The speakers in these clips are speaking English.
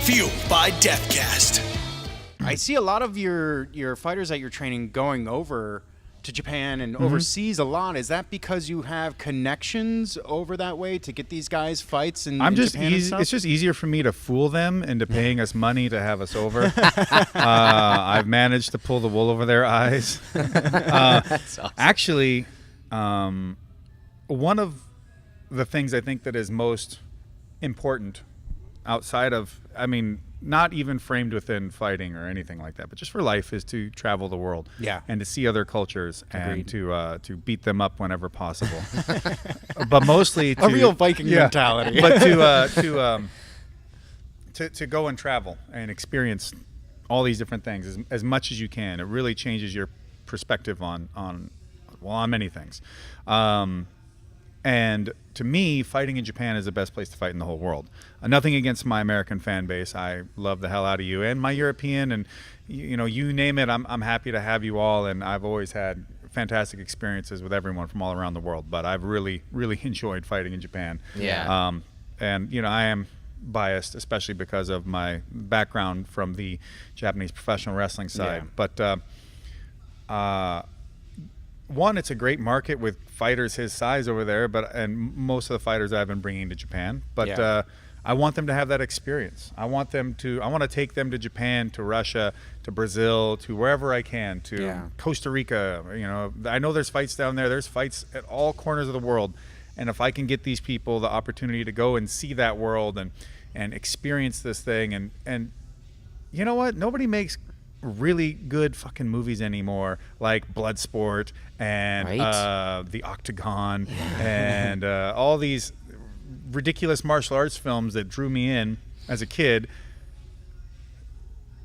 Fueled by Deathcast. I see a lot of your fighters that you're training going over to Japan and overseas a lot. Is that because you have connections over that way to get these guys fights in Japan and stuff? It's just easier for me to fool them into paying us money to have us over. I've managed to pull the wool over their eyes. That's awesome. Actually, one of the things I think that is most important outside of, not even framed within fighting or anything like that, but just for life, is to travel the world, and to see other cultures. Agreed. And to beat them up whenever possible. But mostly a real Viking mentality. But to go and travel and experience all these different things as much as you can. It really changes your perspective on many things. And to me, fighting in Japan is the best place to fight in the whole world. Nothing against my American fan base. I love the hell out of you, and my European, and you name it. I'm happy to have you all, and I've always had fantastic experiences with everyone from all around the world. But I've really, really enjoyed fighting in Japan. Yeah. And I am biased, especially because of my background from the Japanese professional wrestling side. Yeah. But one, it's a great market with fighters his size over there, and most of the fighters I've been bringing to Japan. But I want them to have that experience. I want to take them to Japan, to Russia, to Brazil, to wherever I can, to Costa Rica. I know there's fights down there. There's fights at all corners of the world. And if I can get these people the opportunity to go and see that world and experience this thing, and you know what? Nobody makes really good fucking movies anymore, like Bloodsport and The Octagon and all these ridiculous martial arts films that drew me in as a kid.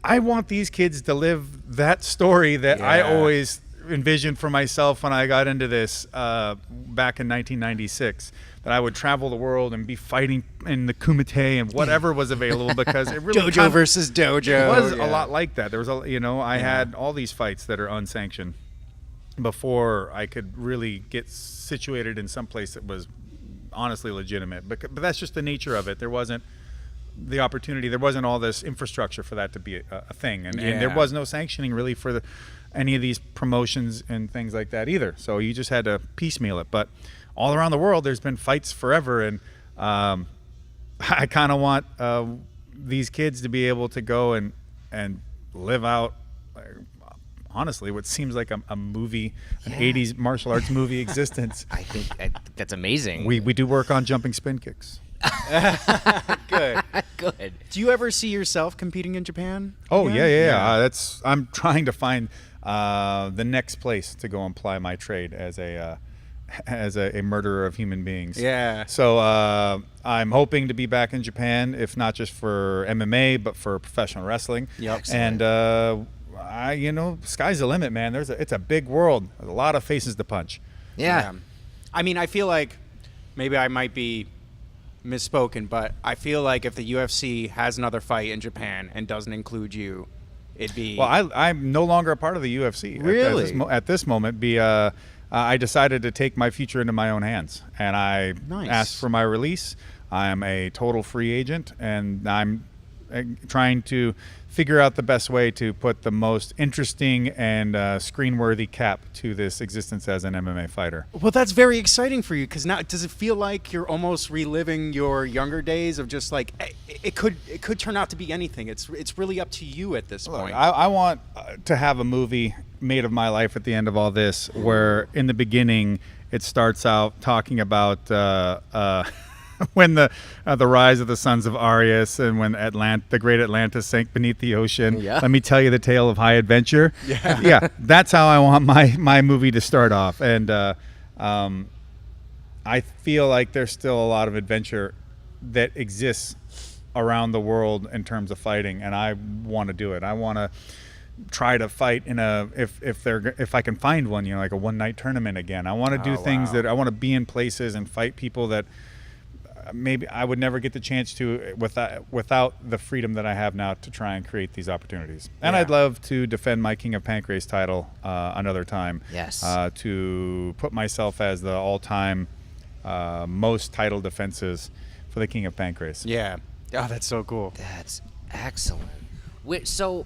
I want these kids to live that story that I always envisioned for myself when I got into this back in 1996, that I would travel the world and be fighting in the kumite and whatever was available, because it really dojo versus dojo. It was a lot like that. There was I had all these fights that are unsanctioned before I could really get situated in some place that was honestly legitimate. But that's just the nature of it. There wasn't the opportunity. There wasn't all this infrastructure for that to be a thing, and there was no sanctioning really for any of these promotions and things like that either. So you just had to piecemeal it. But all around the world, there's been fights forever, and I kind of want these kids to be able to go and live out, honestly, what seems like a movie, an 80s martial arts movie existence. I think that's amazing. We do work on jumping spin kicks. Good. Good. Do you ever see yourself competing in Japan? Oh, yeah. I'm trying to find the next place to go and ply my trade as a murderer of human beings. Yeah. So I'm hoping to be back in Japan, if not just for MMA, but for professional wrestling. Yep. And sky's the limit, man. It's a big world. There's a lot of faces to punch. Yeah. I feel like maybe I might be misspoken, but I feel like if the UFC has another fight in Japan and doesn't include you, it'd be... Well, I'm no longer a part of the UFC. Really? At this moment, I decided to take my future into my own hands, and I asked for my release. I am a total free agent, and I'm trying to figure out the best way to put the most interesting and screen-worthy cap to this existence as an MMA fighter. Well, that's very exciting for you, because now does it feel like you're almost reliving your younger days of just like it could turn out to be anything? It's really up to you at this point. I want to have a movie made of my life at the end of all this, where in the beginning it starts out talking about when the rise of the sons of Arius, and when the great Atlantis sank beneath the ocean. Yeah. Let me tell you the tale of high adventure. Yeah, that's how I want my movie to start off. And I feel like there's still a lot of adventure that exists around the world in terms of fighting, and I want to do it. I want to try to fight in if I can find one, like a one-night tournament again. I want to do things that I want to be in places and fight people that maybe I would never get the chance to without the freedom that I have now to try and create these opportunities. And I'd love to defend my King of Pancrase title another time. Yes. To put myself as the all-time most title defenses for the King of Pancrase. Yeah. Oh, that's so cool. Excellent. So,